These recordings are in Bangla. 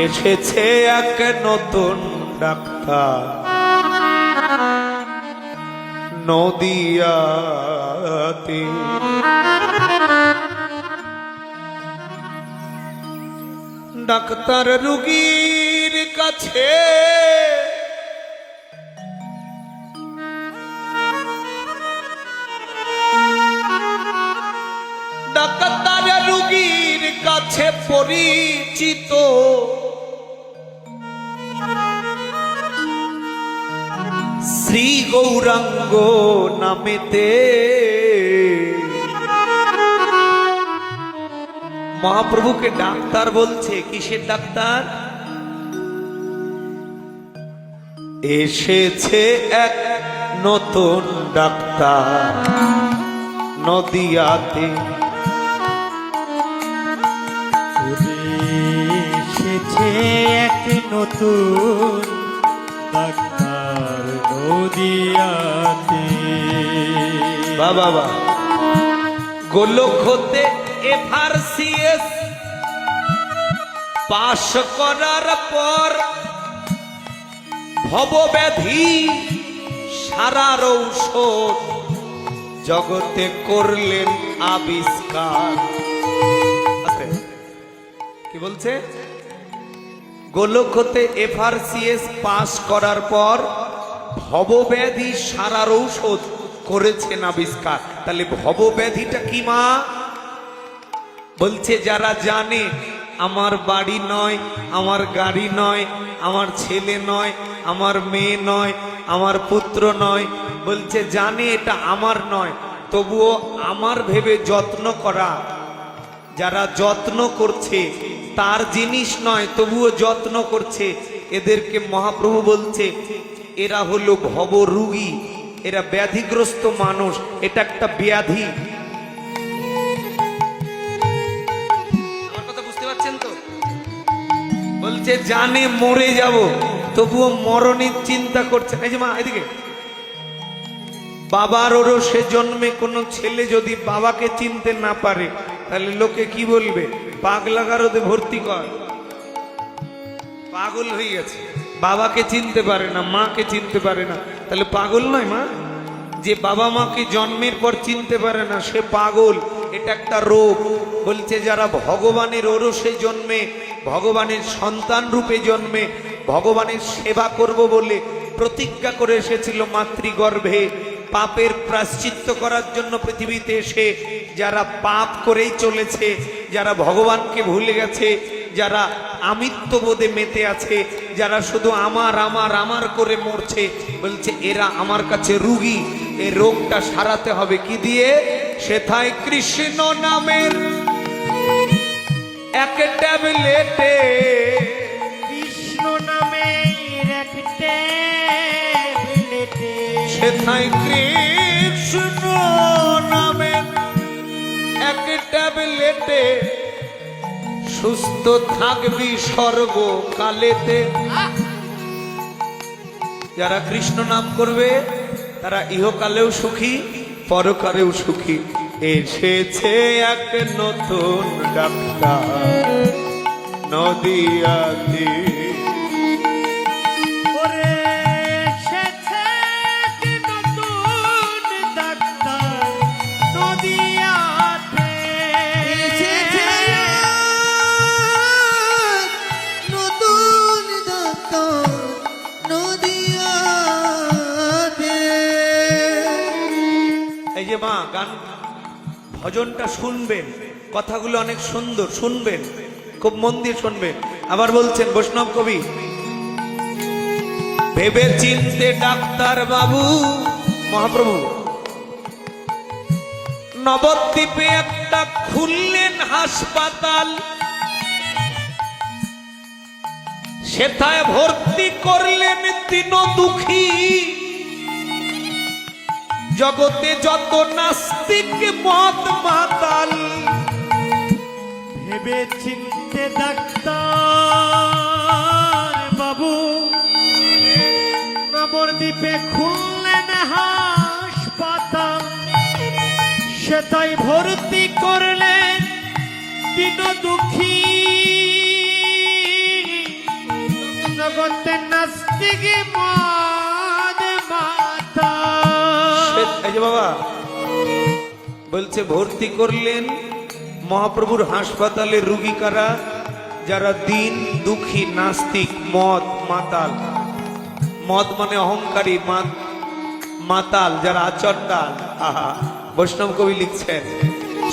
এসেছে এক নতুন ডাক্তার নদিয়াতে। ডাক্তার রুগীর কাছে ডাক্তার রুগীর কাছে পরিচিত, শ্রী গৌরাঙ্গ নামেতে। মহাপ্রভুকে ডাক্তার বলছে, কিসের ডাক্তার? এসেছে এক নতুন ডাক্তার নদিয়াতে। এসেছে এক নতুন ডাক্তার নদিয়াতে। বাবা গোলক হতে FRCS পাশ করার পর ভবব্যাধি সারার ঔষধ জগতে করলেন আবিষ্কার। কি বলছে? গোলক হতে FRCS পাশ করার পর ভবব্যাধি সারার ঔষধ করেছেন আবিষ্কার। তাহলে ভবব্যাধিটা কি মা? বলছে যারা জানে আমার বাড়ি নয়, আমার গাড়ি নয়, আমার ছেলে নয়, আমার মেয়ে নয়, আমার পুত্র নয়, বলছে জানে এটা আমার নয়, তবুও আমার ভেবে যত্ন করা। যারা যত্ন করছে তার জিনিস নয়, তবুও যত্ন করছে, এদেরকে মহাপ্রভু বলছে এরা হলো ভব রোগী, এরা ব্যাধিগ্রস্ত মানুষ। এটা একটা ব্যাধি। আমার কথা বুঝতে পারছেন তো? বলছে জানে মরে যাব, তবুও মরণের চিন্তা করছে। এই যে মা এদিকে, বাবার ওরসে জন্মে কোনো ছেলে যদি বাবাকে চিনতে না পারে তাহলে লোকে কি বলবে? পাগলাগারদে ভর্তি কর, পাগল হয়ে গেছে। বাবাকে চিনতে পারে না, মাকে চিনতে পারে না, তাহলে পাগল নয় মা? যে বাবা মাকে জন্মের পর চিনতে পারে না সে পাগল। এটা একটা রোগ। বলছে যারা ভগবানের ওরসে জন্মে, ভগবানের সন্তান রূপে জন্মে, ভগবানের সেবা করব বলে প্রতিজ্ঞা করে এসেছিল মাতৃগর্ভে, পাপের প্রায়শ্চিত্ত করার জন্য পৃথিবীতে এসে যারা পাপ করেই চলেছে, যারা ভগবানকে ভুলে গেছে, যারা আমিত্ববোধে মেতে আছে, যারা শুধু আমার আমার আমার করে মরছে, বলছে এরা আমার কাছে রুগী। এই রোগটা সারাতে হবে কি দিয়ে? সেথায় কৃষ্ণ নামের এক ট্যাবলেটে, কৃষ্ণ নামের এক ট্যাবলেটে, সেথায় কৃষ্ণ নামের এক ট্যাবলেটে সুস্থ থাকবি সর্বকালেতে। যারা কৃষ্ণ নাম করবে তারা ইহকালেও সুখী, পরকালেও সুখী। এসেছে এক নতুন ডাক্তার নদিয়াতে। ওরে এসেছে এক নতুন ডাক্তার নদিয়াতে। এসেছে নতুন ডাক্তার নদিয়াতে। এই যে মা গান ভজনটা শুনবেন, কথাগুলো অনেক সুন্দর, শুনবেন, খুব মন দিয়ে শুনবেন। আবার বলছেন বৈষ্ণব কবি, ভেবে চিনতে ডাক্তার বাবু মহাপ্রভু নবদ্বীপে একটা খুললেন হাসপাতাল, সেথায় ভর্তি করলেন দীন দুঃখী। জগতে যত নাস্তিক মত মাতাল, ভেবে চিনতে ডাক্তার বাবু নবদ্বীপে খুললেন হাসপাতাল, সেটাই ভর্তি করলেন দীন দুঃখী। জগতে নাস্তিক মদ মাতা। এই যে বাবা বলছে ভর্তি করলেন মহাপ্রভুর হাসপাতালে রুগী কারা? যারা দিন দুঃখী নাস্তিক মদ মাতাল। মদ মানে অহংকারী, মাতাল যারা আচণ্ডাল। আহা, বৈষ্ণব কবি লিখছেন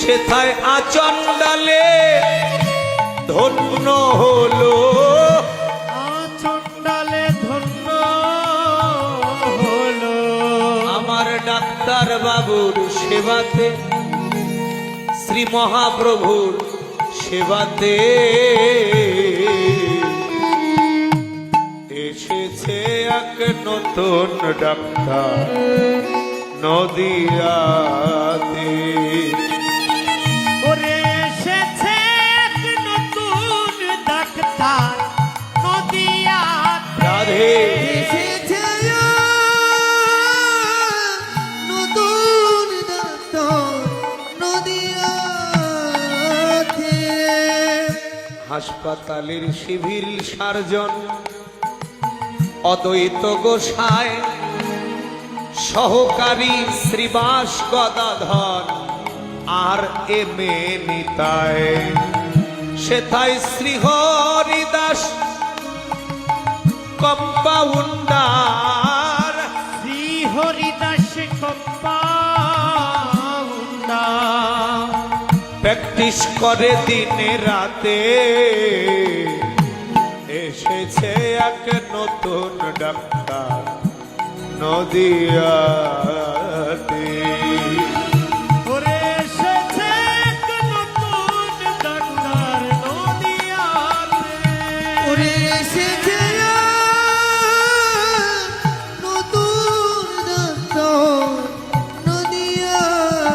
সেথায় আচণ্ডালে ধন্য হলো, আচণ্ডালে ধন্য হলো। আমার ডাক্তার বাবুর সেবাতে, শ্রী মহাপ্রভুর সেবাতে এসেছে এক নতুন ডাক্তার নদিয়াতে। ওরে এসেছে এক নতুন ডাক্তার নদিয়াতে। রাধে এসেছে নতুন ডাক্তার নদিয়াতে। হাসপাতালের সিভিল সার্জন অদ্বৈত গোসাই, সহকারী শ্রীবাস গদাধর আর এম এ নিতায়। সেথায় Shriharidas compounder, Shri Haridas compounder. Practice করে দিনে রাতে। এসেছে এক নতুন ডাক্তার নদিয়াতে। ওরে এসেছে এক নতুন ডাক্তার নদিয়াতে। ওরে এসেছে নতুন ডাক্তার নদিয়াতে।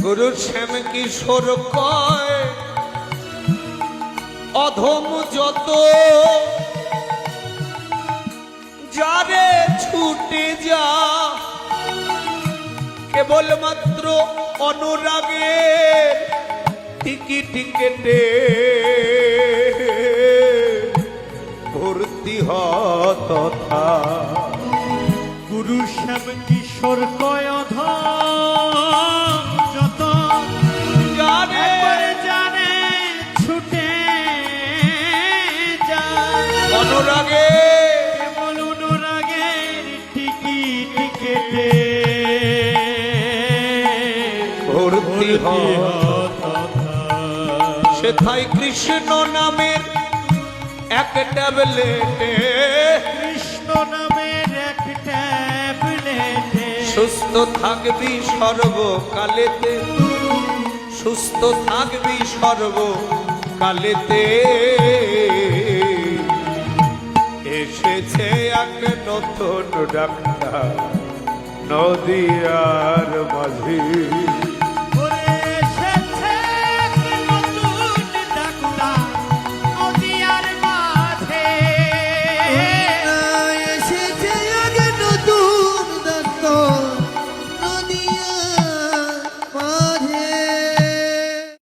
গুরু শ্যাম কিশোর কয় অধম যত যারে ছুটে যা, কেবলমাত্র অনুরাগের টিকিট কেটে ভর্তি হ তথা। গুরু শ্যাম কিশোর কয় অধম যত যারে একবার জানে ছুটে যায়। অনুরাগে কেবল অনুরাগের টিকিট কেটে ভর্তি হ তথা। সেথায় কৃষ্ণ নামের এক ট্যাবলেটে কৃষ্ণ নামের এক ট্যাবলেটে সুস্থ থাকবি সর্বকালেতে, সুস্থ থাকবি সর্বকালেতে। এসেছে এক নতুন ডাক্তার নদিয়ার মাঝি।